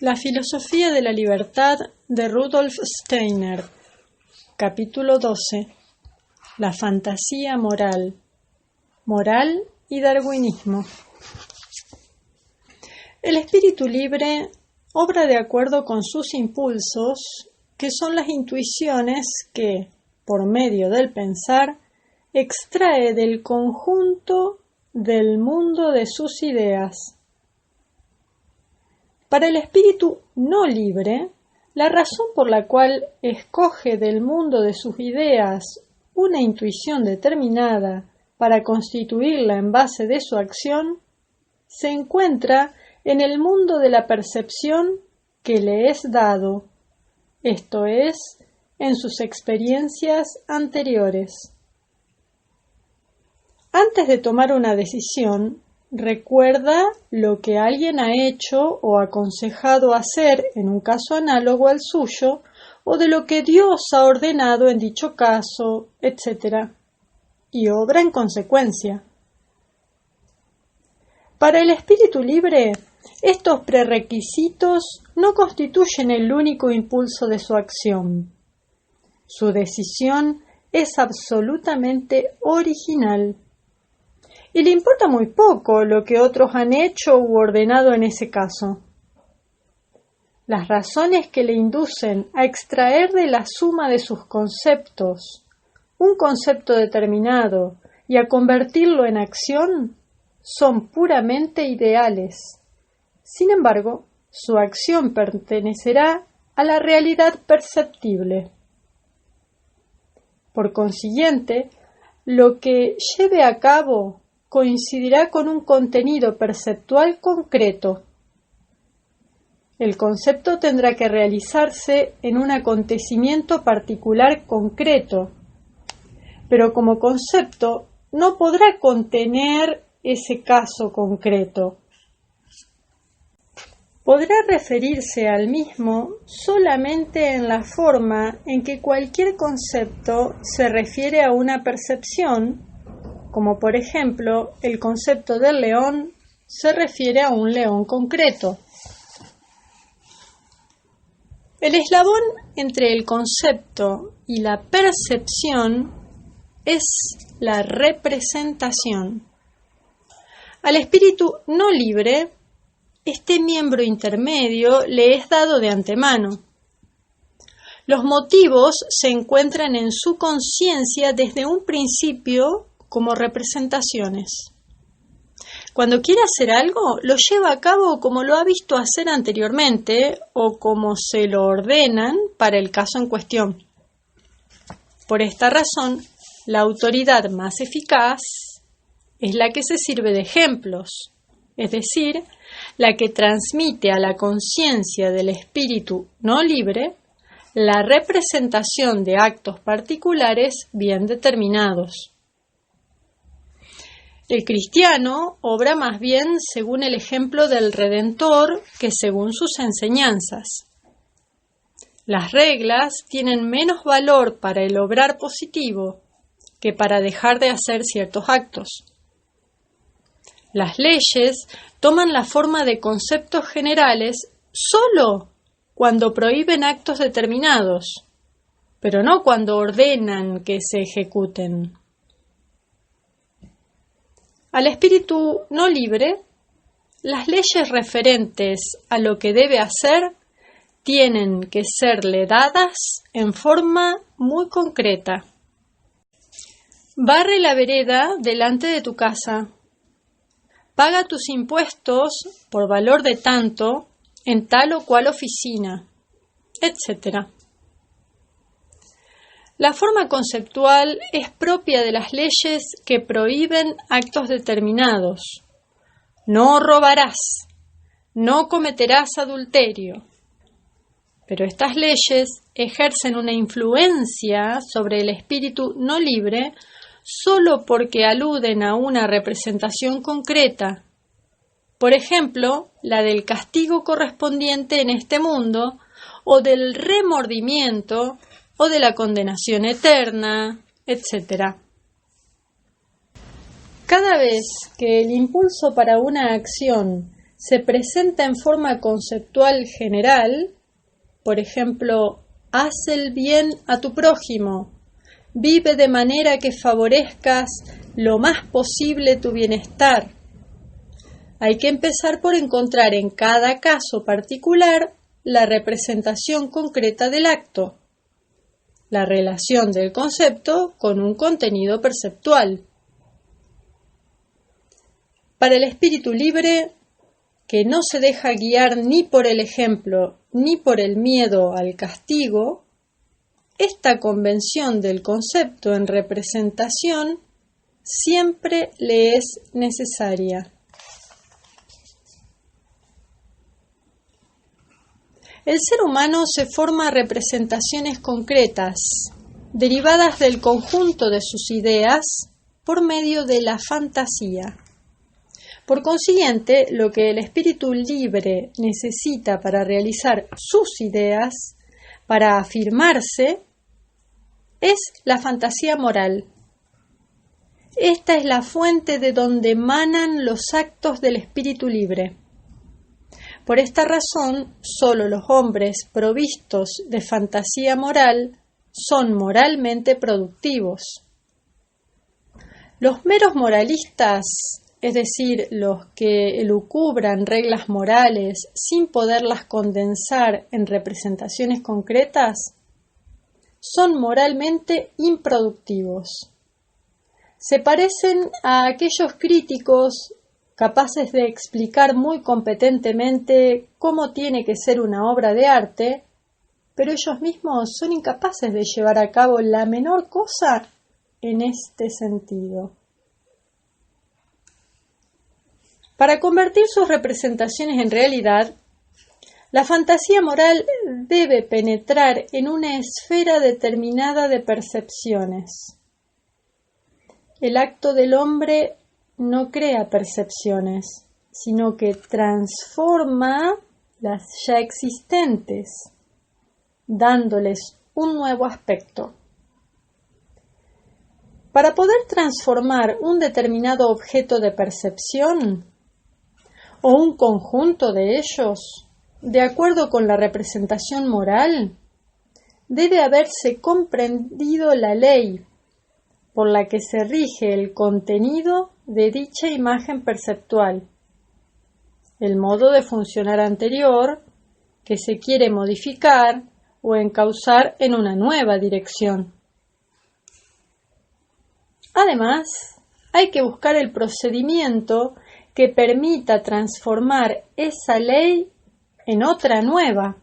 La filosofía de la libertad de Rudolf Steiner. Capítulo 12. La fantasía moral. Moral y darwinismo. El espíritu libre obra de acuerdo con sus impulsos, que son las intuiciones que, por medio del pensar, extrae del conjunto del mundo de sus ideas. Para el espíritu no libre, la razón por la cual escoge del mundo de sus ideas una intuición determinada para constituirla en base de su acción, se encuentra en el mundo de la percepción que le es dado, esto es, en sus experiencias anteriores. Antes de tomar una decisión, recuerda lo que alguien ha hecho o aconsejado hacer en un caso análogo al suyo, o de lo que Dios ha ordenado en dicho caso, etc., y obra en consecuencia. Para el espíritu libre, estos prerequisitos no constituyen el único impulso de su acción. Su decisión es absolutamente original. Y le importa muy poco lo que otros han hecho u ordenado en ese caso. Las razones que le inducen a extraer de la suma de sus conceptos un concepto determinado y a convertirlo en acción son puramente ideales. Sin embargo, su acción pertenecerá a la realidad perceptible. Por consiguiente, lo que lleve a cabo coincidirá con un contenido perceptual concreto. El concepto tendrá que realizarse en un acontecimiento particular concreto, pero como concepto no podrá contener ese caso concreto. Podrá referirse al mismo solamente en la forma en que cualquier concepto se refiere a una percepción, como por ejemplo el concepto del león se refiere a un león concreto. El eslabón entre el concepto y la percepción es la representación. Al espíritu no libre, este miembro intermedio le es dado de antemano. Los motivos se encuentran en su conciencia desde un principio como representaciones. Cuando quiere hacer algo, lo lleva a cabo como lo ha visto hacer anteriormente o como se lo ordenan para el caso en cuestión. Por esta razón, la autoridad más eficaz es la que se sirve de ejemplos, es decir, la que transmite a la conciencia del espíritu no libre la representación de actos particulares bien determinados. El cristiano obra más bien según el ejemplo del Redentor que según sus enseñanzas. Las reglas tienen menos valor para el obrar positivo que para dejar de hacer ciertos actos. Las leyes toman la forma de conceptos generales solo cuando prohíben actos determinados, pero no cuando ordenan que se ejecuten. Al espíritu no libre, las leyes referentes a lo que debe hacer tienen que serle dadas en forma muy concreta. Barre la vereda delante de tu casa. Paga tus impuestos por valor de tanto en tal o cual oficina, etc. La forma conceptual es propia de las leyes que prohíben actos determinados. No robarás, no cometerás adulterio. Pero estas leyes ejercen una influencia sobre el espíritu no libre solo porque aluden a una representación concreta. Por ejemplo, la del castigo correspondiente en este mundo o del remordimiento o de la condenación eterna, etc. Cada vez que el impulso para una acción se presenta en forma conceptual general, por ejemplo, haz el bien a tu prójimo, vive de manera que favorezcas lo más posible tu bienestar. Hay que empezar por encontrar en cada caso particular la representación concreta del acto, la relación del concepto con un contenido perceptual. Para el espíritu libre, que no se deja guiar ni por el ejemplo ni por el miedo al castigo, esta convención del concepto en representación siempre le es necesaria. El ser humano se forma representaciones concretas, derivadas del conjunto de sus ideas por medio de la fantasía. Por consiguiente, lo que el espíritu libre necesita para realizar sus ideas, para afirmarse, es la fantasía moral. Esta es la fuente de donde emanan los actos del espíritu libre. Por esta razón, solo los hombres provistos de fantasía moral son moralmente productivos. Los meros moralistas, es decir, los que elucubran reglas morales sin poderlas condensar en representaciones concretas, son moralmente improductivos. Se parecen a aquellos críticos capaces de explicar muy competentemente cómo tiene que ser una obra de arte, pero ellos mismos son incapaces de llevar a cabo la menor cosa en este sentido. Para convertir sus representaciones en realidad, la fantasía moral debe penetrar en una esfera determinada de percepciones. El acto del hombre no crea percepciones, sino que transforma las ya existentes, dándoles un nuevo aspecto. Para poder transformar un determinado objeto de percepción o un conjunto de ellos, de acuerdo con la representación moral, debe haberse comprendido la ley por la que se rige el contenido de dicha imagen perceptual, el modo de funcionar anterior que se quiere modificar o encauzar en una nueva dirección. Además, hay que buscar el procedimiento que permita transformar esa ley en otra nueva.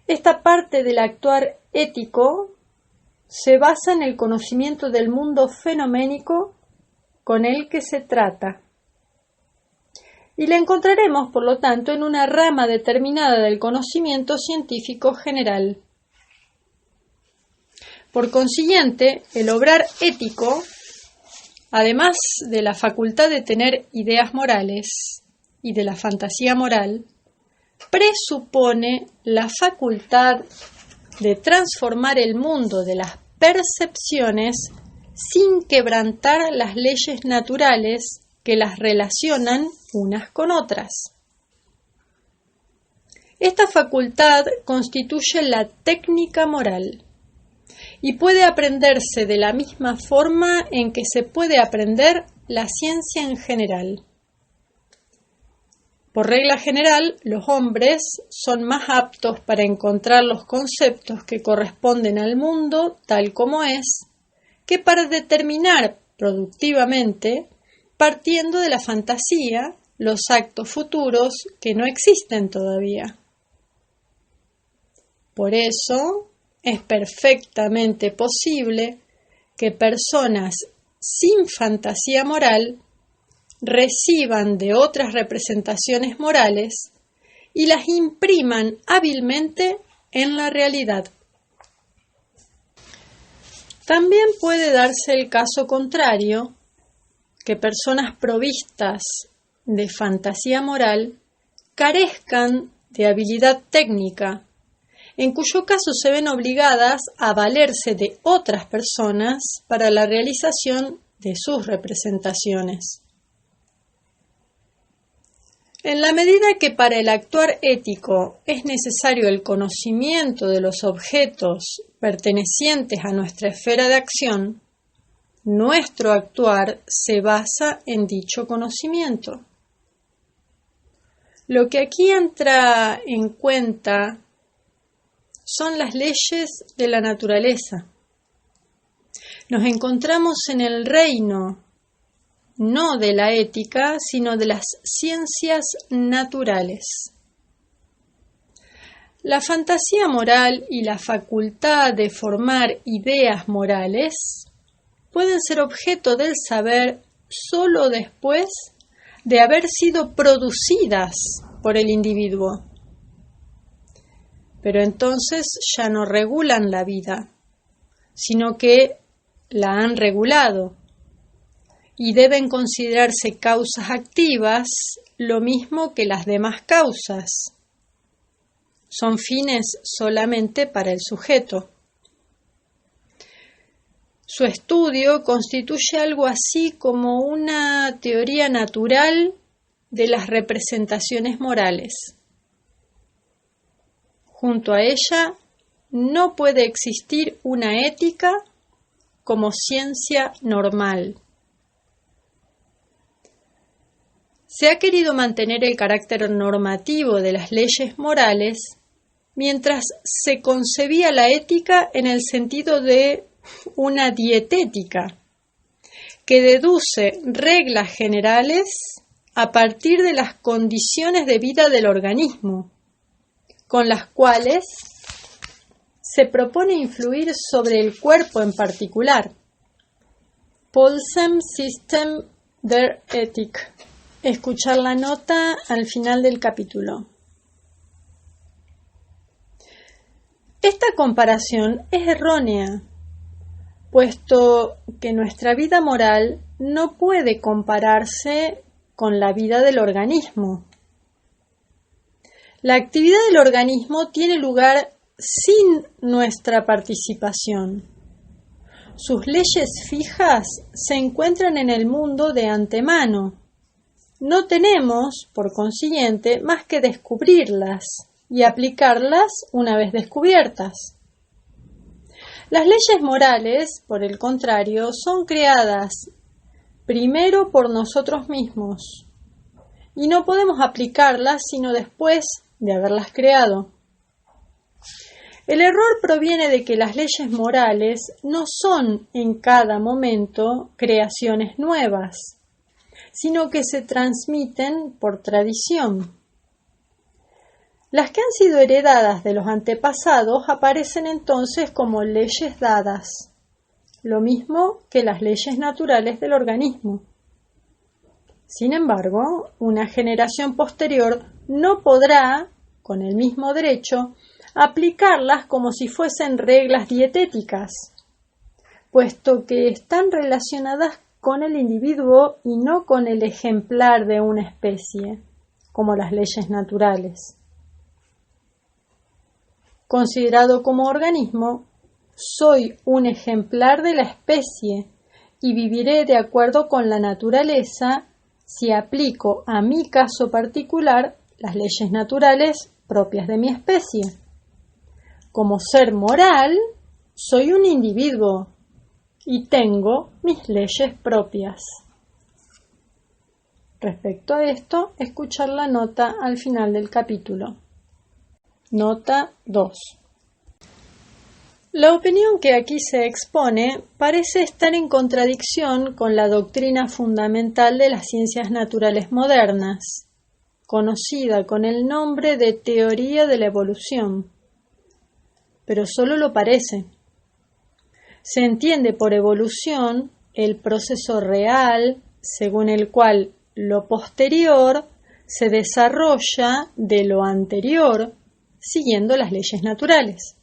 Esta parte del actuar ético se basa en el conocimiento del mundo fenoménico con el que se trata. Y la encontraremos, por lo tanto, en una rama determinada del conocimiento científico general. Por consiguiente, el obrar ético, además de la facultad de tener ideas morales y de la fantasía moral, presupone la facultad de transformar el mundo de las percepciones sin quebrantar las leyes naturales que las relacionan unas con otras. Esta facultad constituye la técnica moral y puede aprenderse de la misma forma en que se puede aprender la ciencia en general. Por regla general, los hombres son más aptos para encontrar los conceptos que corresponden al mundo tal como es, que para determinar productivamente, partiendo de la fantasía, los actos futuros que no existen todavía. Por eso, es perfectamente posible que personas sin fantasía moral reciban de otras representaciones morales y las impriman hábilmente en la realidad. También puede darse el caso contrario, que personas provistas de fantasía moral carezcan de habilidad técnica, en cuyo caso se ven obligadas a valerse de otras personas para la realización de sus representaciones. En la medida que para el actuar ético es necesario el conocimiento de los objetos pertenecientes a nuestra esfera de acción, nuestro actuar se basa en dicho conocimiento. Lo que aquí entra en cuenta son las leyes de la naturaleza. Nos encontramos en el reino no de la ética, sino de las ciencias naturales. La fantasía moral y la facultad de formar ideas morales pueden ser objeto del saber solo después de haber sido producidas por el individuo. Pero entonces ya no regulan la vida, sino que la han regulado y deben considerarse causas activas lo mismo que las demás causas. Son fines solamente para el sujeto. Su estudio constituye algo así como una teoría natural de las representaciones morales. Junto a ella no puede existir una ética como ciencia normal. Se ha querido mantener el carácter normativo de las leyes morales mientras se concebía la ética en el sentido de una dietética que deduce reglas generales a partir de las condiciones de vida del organismo, con las cuales se propone influir sobre el cuerpo en particular. Paulsen System der Ethik. Escuchar la nota al final del capítulo. Esta comparación es errónea, puesto que nuestra vida moral no puede compararse con la vida del organismo. La actividad del organismo tiene lugar sin nuestra participación. Sus leyes fijas se encuentran en el mundo de antemano. No tenemos, por consiguiente, más que descubrirlas y aplicarlas una vez descubiertas. Las leyes morales, por el contrario, son creadas primero por nosotros mismos y no podemos aplicarlas sino después de haberlas creado. El error proviene de que las leyes morales no son en cada momento creaciones nuevas, sino que se transmiten por tradición. Las que han sido heredadas de los antepasados aparecen entonces como leyes dadas, lo mismo que las leyes naturales del organismo. Sin embargo, una generación posterior no podrá, con el mismo derecho, aplicarlas como si fuesen reglas dietéticas, puesto que están relacionadas con el individuo y no con el ejemplar de una especie, como las leyes naturales. Considerado como organismo, soy un ejemplar de la especie y viviré de acuerdo con la naturaleza si aplico a mi caso particular las leyes naturales propias de mi especie. Como ser moral, soy un individuo y tengo mis leyes propias. Respecto a esto, escuchar la nota al final del capítulo. Nota 2. La opinión que aquí se expone parece estar en contradicción con la doctrina fundamental de las ciencias naturales modernas, conocida con el nombre de teoría de la evolución. Pero solo lo parece. Se entiende por evolución el proceso real según el cual lo posterior se desarrolla de lo anterior siguiendo las leyes naturales.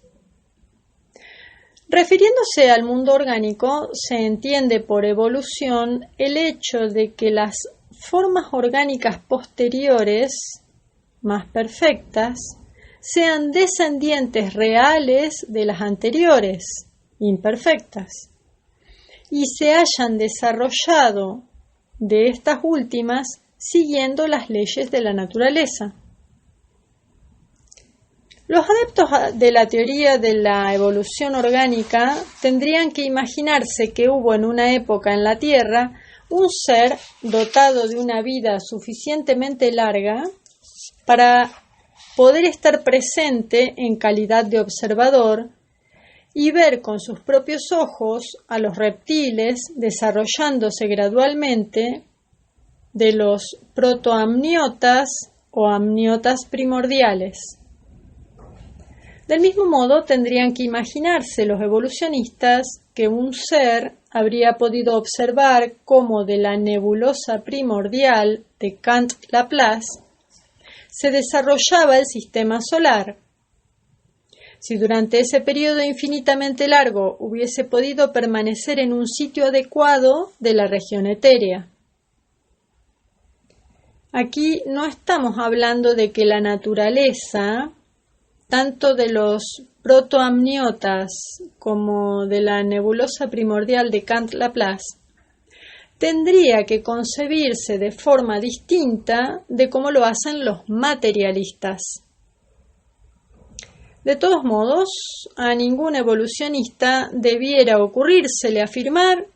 Refiriéndose al mundo orgánico, se entiende por evolución el hecho de que las formas orgánicas posteriores, más perfectas, sean descendientes reales de las anteriores, imperfectas, y se hayan desarrollado de estas últimas siguiendo las leyes de la naturaleza. Los adeptos de la teoría de la evolución orgánica tendrían que imaginarse que hubo en una época en la Tierra un ser dotado de una vida suficientemente larga para poder estar presente en calidad de observador y ver con sus propios ojos a los reptiles desarrollándose gradualmente de los protoamniotas o amniotas primordiales. Del mismo modo, tendrían que imaginarse los evolucionistas que un ser habría podido observar cómo de la nebulosa primordial de Kant-Laplace se desarrollaba el sistema solar. Si durante ese periodo infinitamente largo hubiese podido permanecer en un sitio adecuado de la región etérea. Aquí no estamos hablando de que la naturaleza, tanto de los protoamniotas como de la nebulosa primordial de Kant-Laplace, tendría que concebirse de forma distinta de cómo lo hacen los materialistas. De todos modos, a ningún evolucionista debiera ocurrírsele afirmar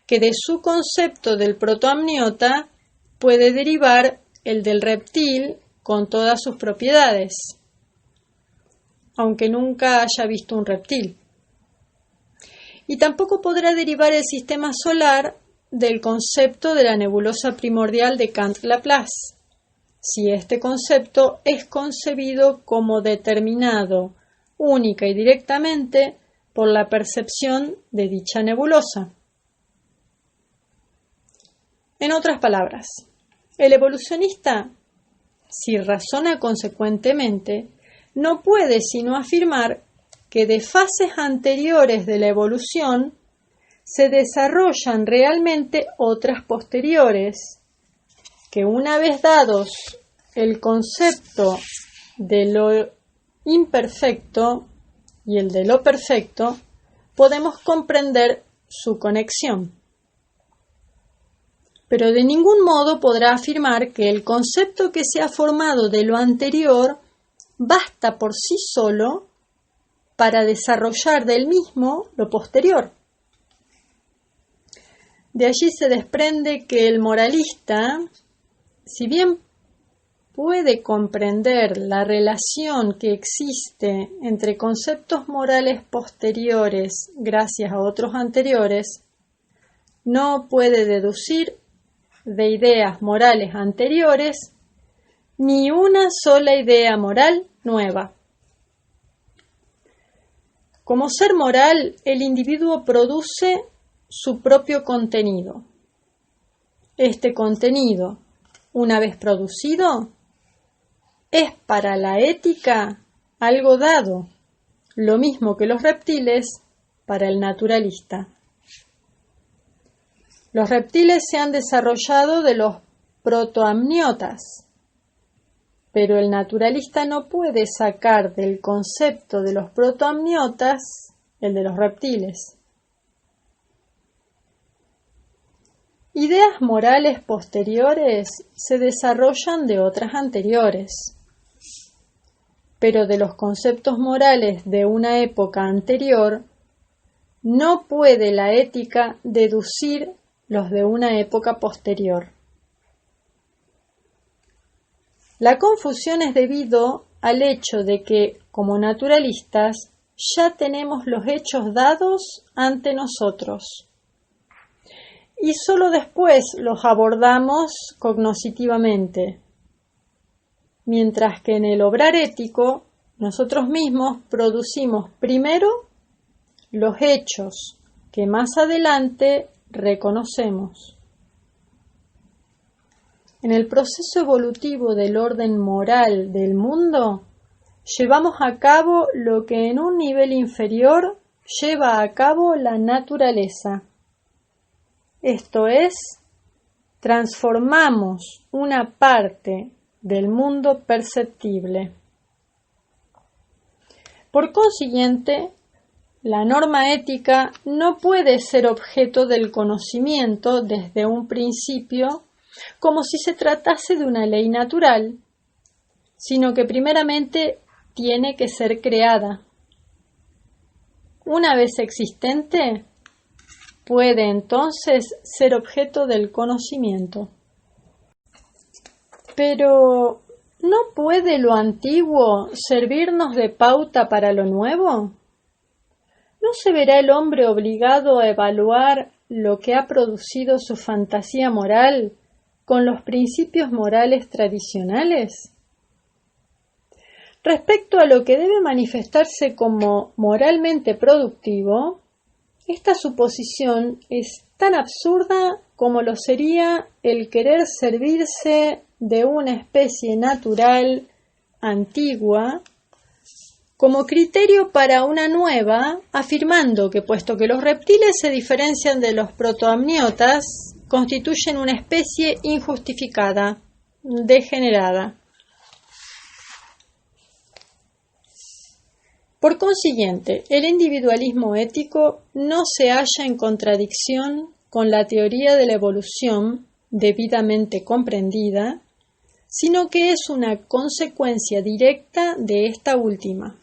que de su concepto del protoamniota puede derivar el del reptil con todas sus propiedades, aunque nunca haya visto un reptil. Y tampoco podrá derivar el sistema solar del concepto de la nebulosa primordial de Kant-Laplace, si este concepto es concebido como determinado única y directamente por la percepción de dicha nebulosa. En otras palabras, el evolucionista, si razona consecuentemente, no puede sino afirmar que de fases anteriores de la evolución se desarrollan realmente otras posteriores, que una vez dados el concepto de lo imperfecto y el de lo perfecto, podemos comprender su conexión. Pero de ningún modo podrá afirmar que el concepto que se ha formado de lo anterior basta por sí solo para desarrollar del mismo lo posterior. De allí se desprende que el moralista, si bien puede comprender la relación que existe entre conceptos morales posteriores gracias a otros anteriores, no puede deducir de ideas morales anteriores ni una sola idea moral nueva. Como ser moral, el individuo produce su propio contenido. Este contenido, una vez producido, es para la ética algo dado, lo mismo que los reptiles para el naturalista. Los reptiles se han desarrollado de los protoamniotas, pero el naturalista no puede sacar del concepto de los protoamniotas el de los reptiles. Ideas morales posteriores se desarrollan de otras anteriores, pero de los conceptos morales de una época anterior no puede la ética deducir los de una época posterior. La confusión es debido al hecho de que, como naturalistas, ya tenemos los hechos dados ante nosotros y solo después los abordamos cognoscitivamente, mientras que en el obrar ético nosotros mismos producimos primero los hechos que más adelante reconocemos. En el proceso evolutivo del orden moral del mundo, llevamos a cabo lo que en un nivel inferior lleva a cabo la naturaleza. Esto es, transformamos una parte del mundo perceptible. Por consiguiente, la norma ética no puede ser objeto del conocimiento desde un principio como si se tratase de una ley natural, sino que primeramente tiene que ser creada. Una vez existente, puede entonces ser objeto del conocimiento. Pero, ¿no puede lo antiguo servirnos de pauta para lo nuevo? ¿No se verá el hombre obligado a evaluar lo que ha producido su fantasía moral con los principios morales tradicionales? Respecto a lo que debe manifestarse como moralmente productivo, esta suposición es tan absurda como lo sería el querer servirse de una especie natural antigua como criterio para una nueva, afirmando que puesto que los reptiles se diferencian de los protoamniotas, constituyen una especie injustificada, degenerada. Por consiguiente, el individualismo ético no se halla en contradicción con la teoría de la evolución debidamente comprendida, sino que es una consecuencia directa de esta última.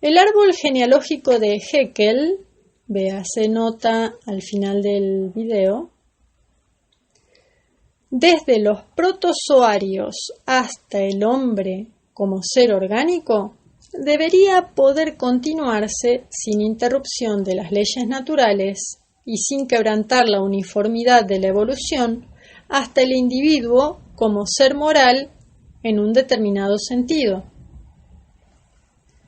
El árbol genealógico de Haeckel, véase nota al final del video, desde los protozoarios hasta el hombre como ser orgánico, debería poder continuarse sin interrupción de las leyes naturales y sin quebrantar la uniformidad de la evolución hasta el individuo como ser moral en un determinado sentido.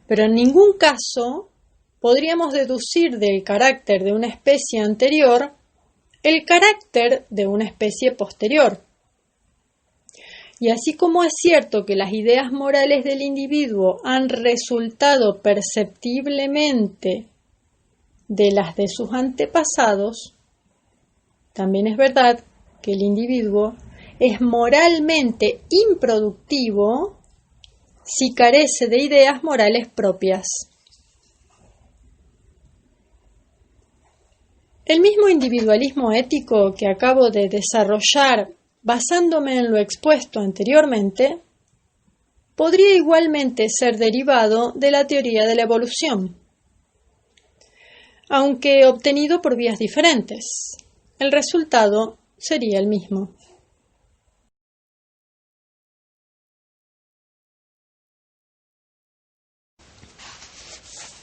Pero en ningún caso podríamos deducir del carácter de una especie anterior el carácter de una especie posterior. Y así como es cierto que las ideas morales del individuo han resultado perceptiblemente de las de sus antepasados, también es verdad que el individuo es moralmente improductivo si carece de ideas morales propias. El mismo individualismo ético que acabo de desarrollar basándome en lo expuesto anteriormente, podría igualmente ser derivado de la teoría de la evolución, aunque obtenido por vías diferentes. El resultado sería el mismo.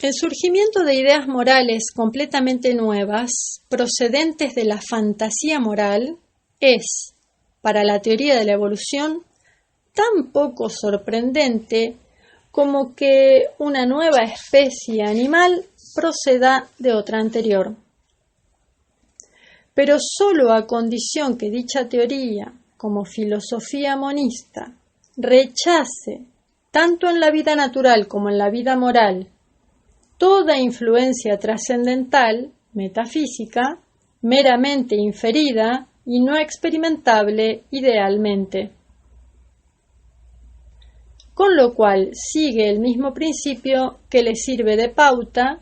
El surgimiento de ideas morales completamente nuevas, procedentes de la fantasía moral, es, para la teoría de la evolución, tan poco sorprendente como que una nueva especie animal proceda de otra anterior. Pero sólo a condición que dicha teoría, como filosofía monista, rechace, tanto en la vida natural como en la vida moral, toda influencia trascendental, metafísica, meramente inferida y no experimentable idealmente. Con lo cual sigue el mismo principio que le sirve de pauta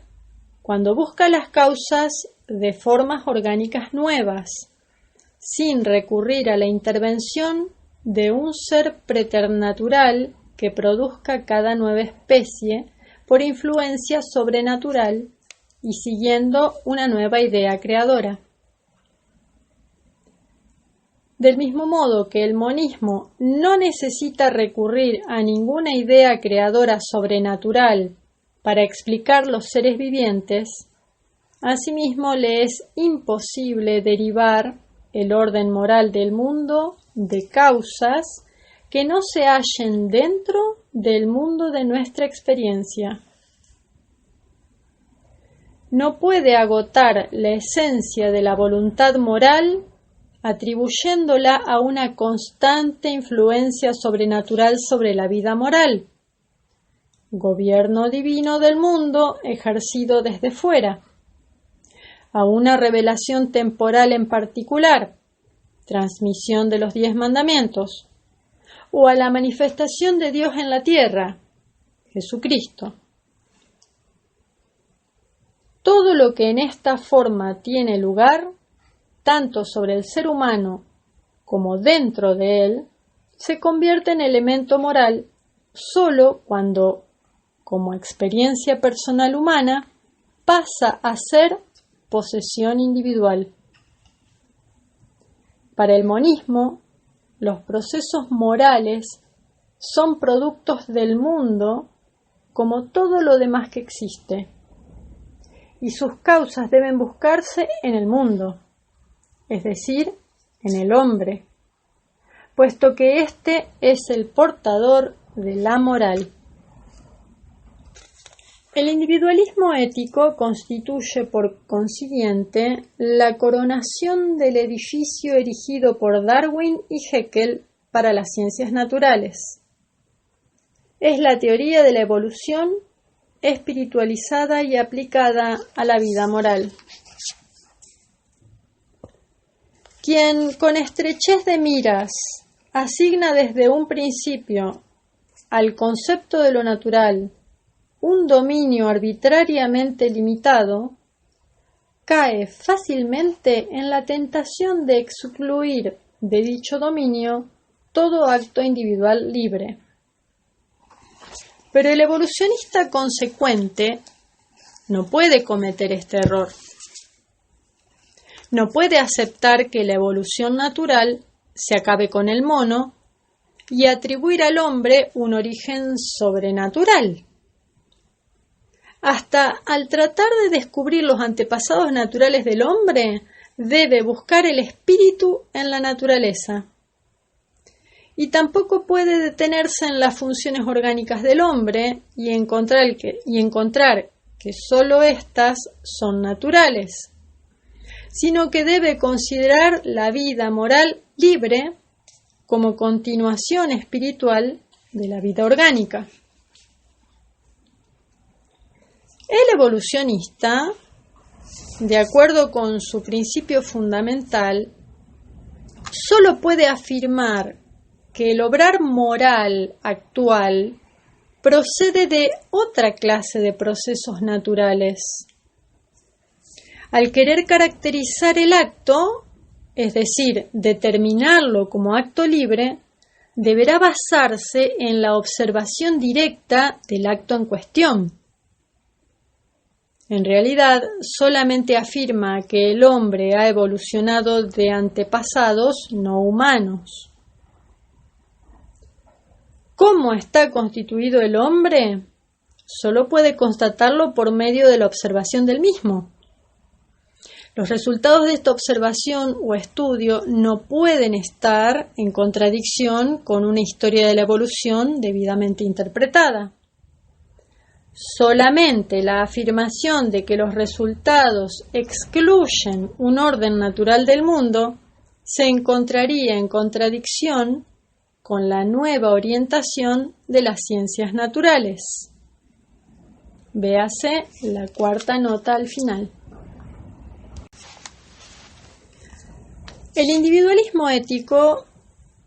cuando busca las causas de formas orgánicas nuevas, sin recurrir a la intervención de un ser preternatural que produzca cada nueva especie por influencia sobrenatural y siguiendo una nueva idea creadora. Del mismo modo que el monismo no necesita recurrir a ninguna idea creadora sobrenatural para explicar los seres vivientes, asimismo le es imposible derivar el orden moral del mundo de causas que no se hallen dentro del mundo de nuestra experiencia. No puede agotar la esencia de la voluntad moral atribuyéndola a una constante influencia sobrenatural sobre la vida moral, gobierno divino del mundo ejercido desde fuera, a una revelación temporal en particular, transmisión de los 10 mandamientos, o a la manifestación de Dios en la tierra, Jesucristo. Todo lo que en esta forma tiene lugar tanto sobre el ser humano como dentro de él, se convierte en elemento moral solo cuando, como experiencia personal humana, pasa a ser posesión individual. Para el monismo, los procesos morales son productos del mundo como todo lo demás que existe, y sus causas deben buscarse en el mundo, es decir, en el hombre, puesto que éste es el portador de la moral. El individualismo ético constituye, por consiguiente, la coronación del edificio erigido por Darwin y Haeckel para las ciencias naturales. Es la teoría de la evolución espiritualizada y aplicada a la vida moral. Quien con estrechez de miras asigna desde un principio al concepto de lo natural un dominio arbitrariamente limitado, cae fácilmente en la tentación de excluir de dicho dominio todo acto individual libre. Pero el evolucionista consecuente no puede cometer este error. No puede aceptar que la evolución natural se acabe con el mono y atribuir al hombre un origen sobrenatural. Hasta al tratar de descubrir los antepasados naturales del hombre, debe buscar el espíritu en la naturaleza. Y tampoco puede detenerse en las funciones orgánicas del hombre y encontrar que sólo éstas son naturales, sino que debe considerar la vida moral libre como continuación espiritual de la vida orgánica. El evolucionista, de acuerdo con su principio fundamental, solo puede afirmar que el obrar moral actual procede de otra clase de procesos naturales. Al querer caracterizar el acto, es decir, determinarlo como acto libre, deberá basarse en la observación directa del acto en cuestión. En realidad, solamente afirma que el hombre ha evolucionado de antepasados no humanos. ¿Cómo está constituido el hombre? Solo puede constatarlo por medio de la observación del mismo. Los resultados de esta observación o estudio no pueden estar en contradicción con una historia de la evolución debidamente interpretada. Solamente la afirmación de que los resultados excluyen un orden natural del mundo se encontraría en contradicción con la nueva orientación de las ciencias naturales. Véase la cuarta nota al final. El individualismo ético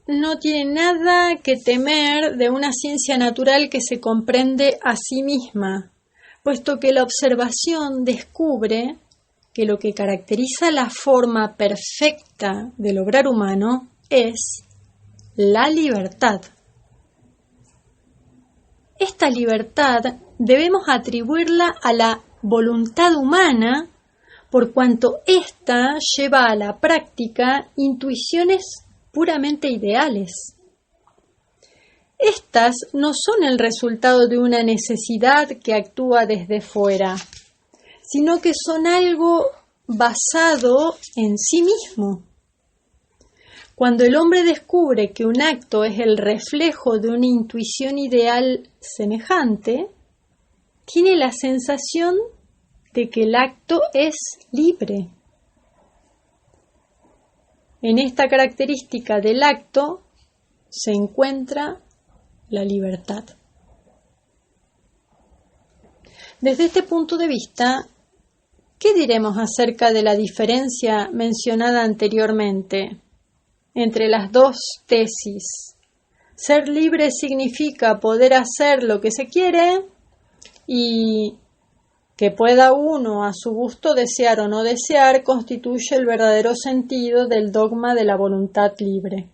no tiene nada que temer de una ciencia natural que se comprende a sí misma, puesto que la observación descubre que lo que caracteriza la forma perfecta del obrar humano es la libertad. Esta libertad debemos atribuirla a la voluntad humana, por cuanto ésta lleva a la práctica intuiciones puramente ideales. Estas no son el resultado de una necesidad que actúa desde fuera, sino que son algo basado en sí mismo. Cuando el hombre descubre que un acto es el reflejo de una intuición ideal semejante, tiene la sensación de que el acto es libre. En esta característica del acto se encuentra la libertad. Desde este punto de vista, ¿qué diremos acerca de la diferencia mencionada anteriormente entre las dos tesis? Ser libre significa poder hacer lo que se quiere y Que pueda uno a su gusto desear o no desear constituye el verdadero sentido del dogma de la voluntad libre.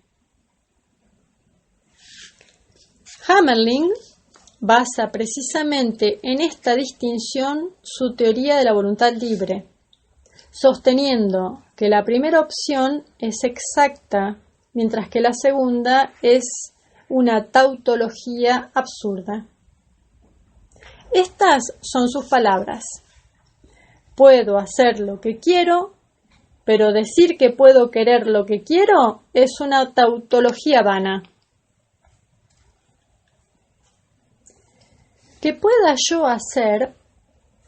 Hamelin basa precisamente en esta distinción su teoría de la voluntad libre, sosteniendo que la primera opción es exacta, mientras que la segunda es una tautología absurda. Estas son sus palabras. Puedo hacer lo que quiero, pero decir que puedo querer lo que quiero es una tautología vana. Que pueda yo hacer,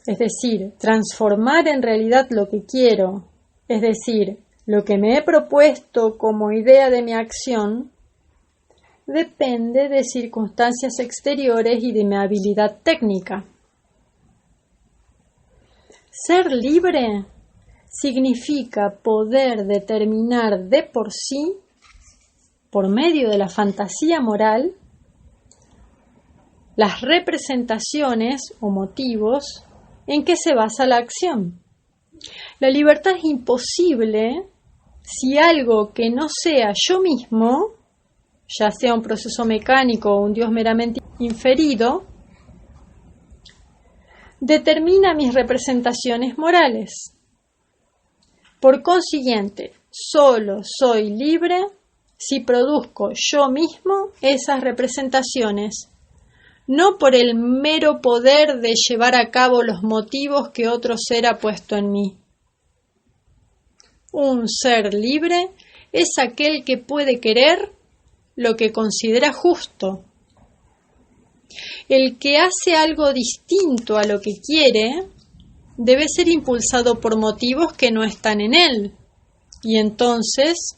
es decir, transformar en realidad lo que quiero, es decir, lo que me he propuesto como idea de mi acción, depende de circunstancias exteriores y de mi habilidad técnica. Ser libre significa poder determinar de por sí, por medio de la fantasía moral, las representaciones o motivos en que se basa la acción. La libertad es imposible si algo que no sea yo mismo, ya sea un proceso mecánico o un Dios meramente inferido, determina mis representaciones morales. Por consiguiente, solo soy libre si produzco yo mismo esas representaciones, no por el mero poder de llevar a cabo los motivos que otro ser ha puesto en mí. Un ser libre es aquel que puede querer lo que considera justo. El que hace algo distinto a lo que quiere debe ser impulsado por motivos que no están en él, y entonces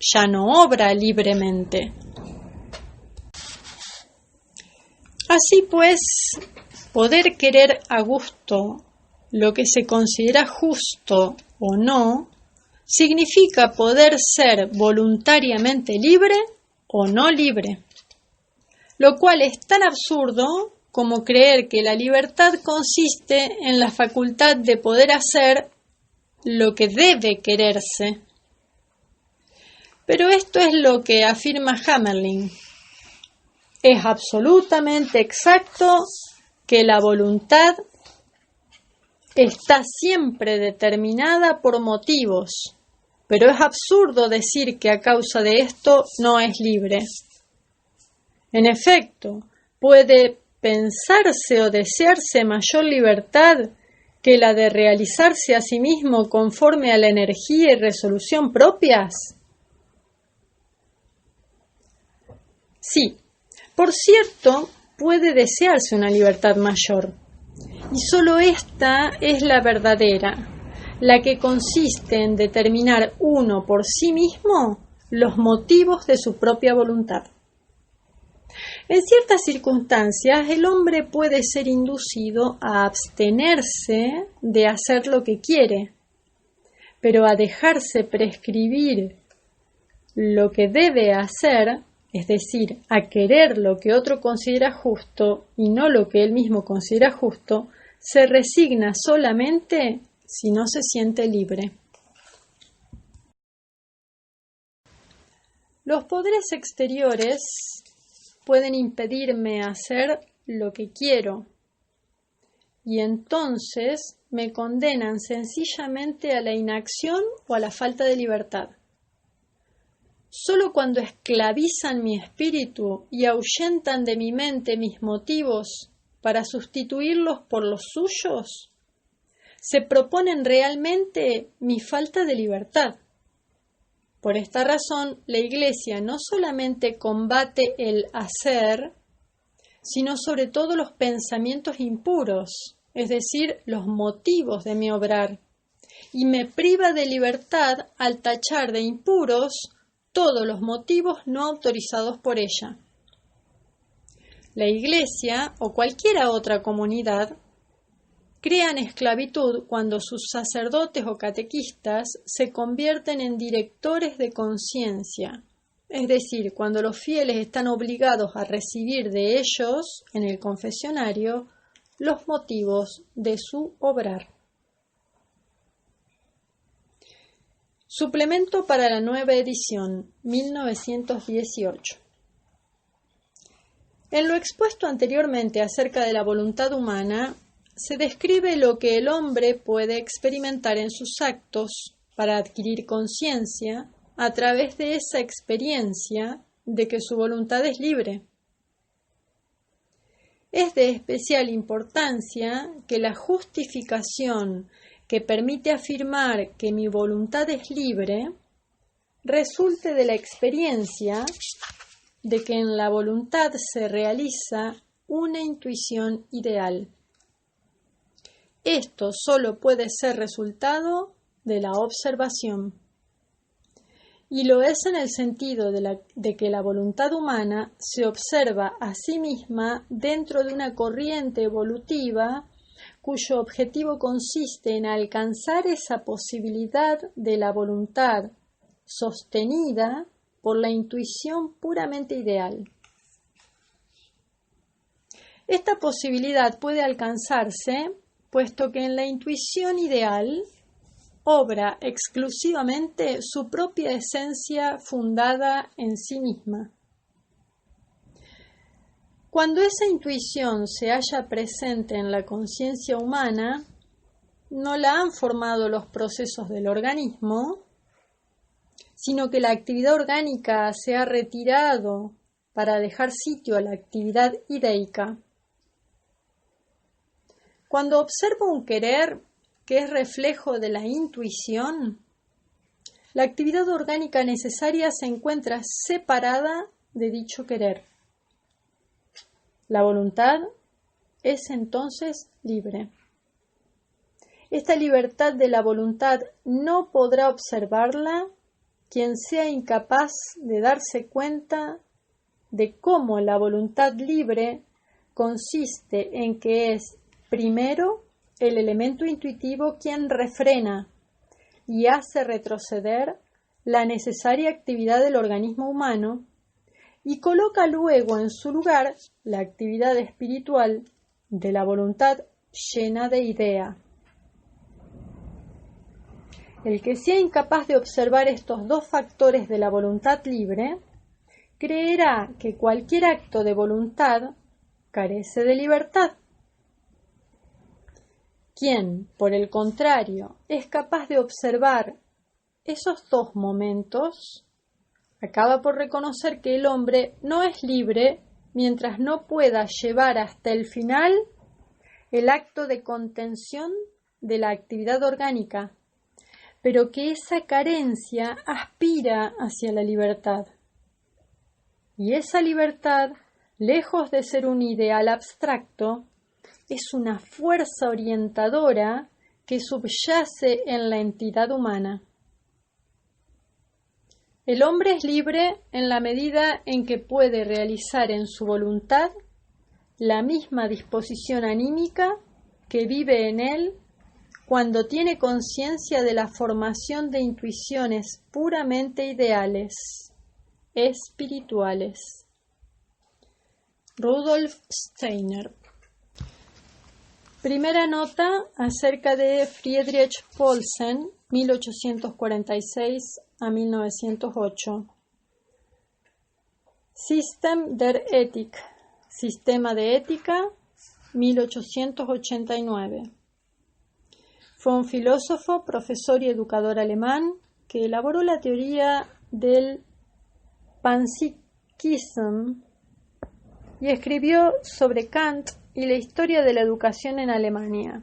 ya no obra libremente. Así pues, poder querer a gusto lo que se considera justo o no, significa poder ser voluntariamente libre o no libre, lo cual es tan absurdo como creer que la libertad consiste en la facultad de poder hacer lo que debe quererse. Pero esto es lo que afirma Hamelin. Es absolutamente exacto que la voluntad está siempre determinada por motivos, pero es absurdo decir que a causa de esto no es libre. En efecto, puede pensarse o desearse mayor libertad que la de realizarse a sí mismo conforme a la energía y resolución propias. Sí, por cierto, puede desearse una libertad mayor, y solo esta es la verdadera, la que consiste en determinar uno por sí mismo los motivos de su propia voluntad. En ciertas circunstancias, el hombre puede ser inducido a abstenerse de hacer lo que quiere, pero a dejarse prescribir lo que debe hacer, es decir, a querer lo que otro considera justo y no lo que él mismo considera justo, se resigna solamente si no se siente libre. Los poderes exteriores pueden impedirme hacer lo que quiero y entonces me condenan sencillamente a la inacción o a la falta de libertad. Solo cuando esclavizan mi espíritu y ahuyentan de mi mente mis motivos para sustituirlos por los suyos, se proponen realmente mi falta de libertad. Por esta razón, la Iglesia no solamente combate el hacer, sino sobre todo los pensamientos impuros, es decir, los motivos de mi obrar, y me priva de libertad al tachar de impuros todos los motivos no autorizados por ella. La Iglesia o cualquiera otra comunidad crean esclavitud cuando sus sacerdotes o catequistas se convierten en directores de conciencia, es decir, cuando los fieles están obligados a recibir de ellos, en el confesionario, los motivos de su obrar. Suplemento para la nueva edición, 1918. En lo expuesto anteriormente acerca de la voluntad humana, se describe lo que el hombre puede experimentar en sus actos para adquirir conciencia a través de esa experiencia de que su voluntad es libre. Es de especial importancia que la justificación que permite afirmar que mi voluntad es libre resulte de la experiencia de que en la voluntad se realiza una intuición ideal. Esto solo puede ser resultado de la observación. Y lo es en el sentido de que la voluntad humana se observa a sí misma dentro de una corriente evolutiva cuyo objetivo consiste en alcanzar esa posibilidad de la voluntad sostenida por la intuición puramente ideal. Esta posibilidad puede alcanzarse puesto que en la intuición ideal obra exclusivamente su propia esencia fundada en sí misma. Cuando esa intuición se halla presente en la conciencia humana, no la han formado los procesos del organismo, sino que la actividad orgánica se ha retirado para dejar sitio a la actividad ideica. Cuando observo un querer que es reflejo de la intuición, la actividad orgánica necesaria se encuentra separada de dicho querer. La voluntad es entonces libre. Esta libertad de la voluntad no podrá observarla quien sea incapaz de darse cuenta de cómo la voluntad libre consiste en que es, primero, el elemento intuitivo quien refrena y hace retroceder la necesaria actividad del organismo humano y coloca luego en su lugar la actividad espiritual de la voluntad llena de idea. El que sea incapaz de observar estos dos factores de la voluntad libre, creerá que cualquier acto de voluntad carece de libertad. Quien, por el contrario, es capaz de observar esos dos momentos, acaba por reconocer que el hombre no es libre mientras no pueda llevar hasta el final el acto de contención de la actividad orgánica, pero que esa carencia aspira hacia la libertad. Y esa libertad, lejos de ser un ideal abstracto, es una fuerza orientadora que subyace en la entidad humana. El hombre es libre en la medida en que puede realizar en su voluntad la misma disposición anímica que vive en él cuando tiene conciencia de la formación de intuiciones puramente ideales, espirituales. Rudolf Steiner. Primera nota acerca de Friedrich Paulsen, 1846 a 1908. System der Ethik, Sistema de Ética, 1889. Fue un filósofo, profesor y educador alemán que elaboró la teoría del Panpsychism y escribió sobre Kant y la historia de la educación en Alemania.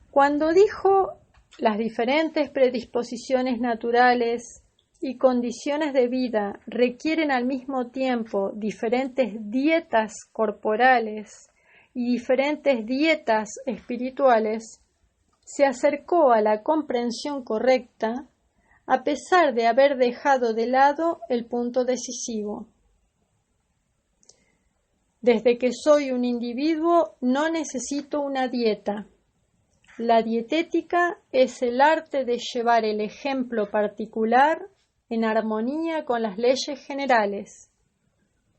Cuando dijo las diferentes predisposiciones naturales y condiciones de vida requieren al mismo tiempo diferentes dietas corporales y diferentes dietas espirituales, se acercó a la comprensión correcta a pesar de haber dejado de lado el punto decisivo. Desde que soy un individuo no necesito una dieta. La dietética es el arte de llevar el ejemplo particular en armonía con las leyes generales,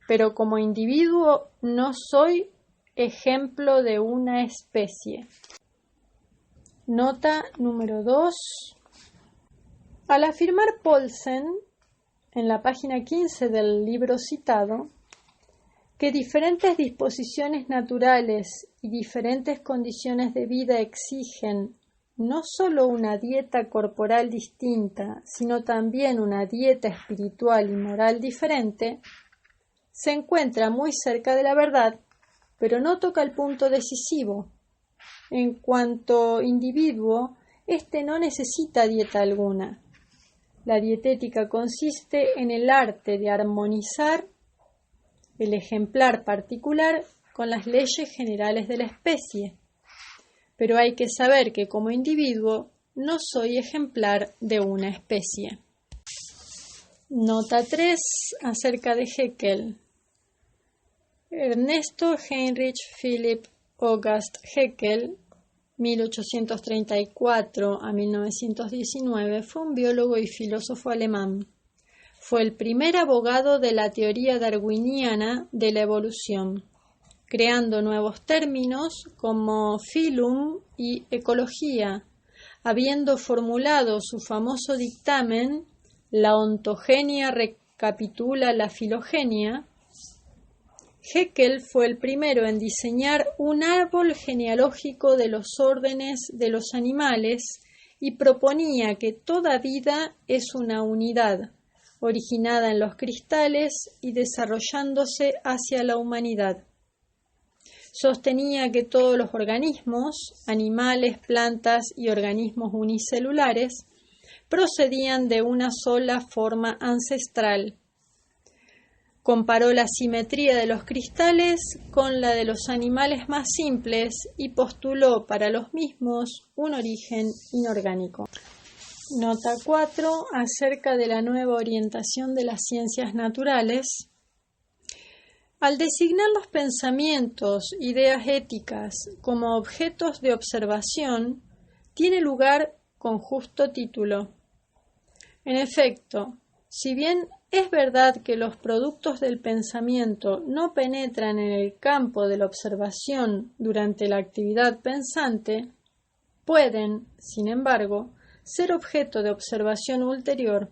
pero como individuo no soy ejemplo de una especie. Nota número 2. Al afirmar Paulsen, en la página 15 del libro citado, que diferentes disposiciones naturales y diferentes condiciones de vida exigen no solo una dieta corporal distinta, sino también una dieta espiritual y moral diferente, se encuentra muy cerca de la verdad, pero no toca el punto decisivo. En cuanto individuo, éste no necesita dieta alguna. La dietética consiste en el arte de armonizar el ejemplar particular con las leyes generales de la especie. Pero hay que saber que como individuo no soy ejemplar de una especie. Nota 3 acerca de Haeckel. Ernesto Heinrich Philipp August Haeckel, 1834 a 1919, fue un biólogo y filósofo alemán. Fue el primer abogado de la teoría darwiniana de la evolución, creando nuevos términos como filum y ecología, habiendo formulado su famoso dictamen La ontogenia recapitula la filogenia. Haeckel fue el primero en diseñar un árbol genealógico de los órdenes de los animales y proponía que toda vida es una unidad, originada en los cristales y desarrollándose hacia la humanidad. Sostenía que todos los organismos, animales, plantas y organismos unicelulares, procedían de una sola forma ancestral. Comparó la simetría de los cristales con la de los animales más simples y postuló para los mismos un origen inorgánico. Nota 4 acerca de la nueva orientación de las ciencias naturales. Al designar los pensamientos, ideas éticas como objetos de observación, tiene lugar con justo título. En efecto, si bien es verdad que los productos del pensamiento no penetran en el campo de la observación durante la actividad pensante, pueden, sin embargo, ser objeto de observación ulterior.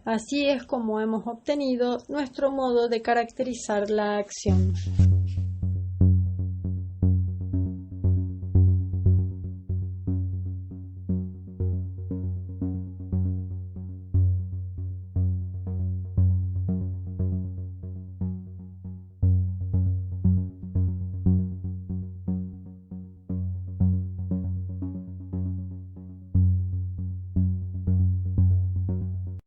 Así es como hemos obtenido nuestro modo de caracterizar la acción.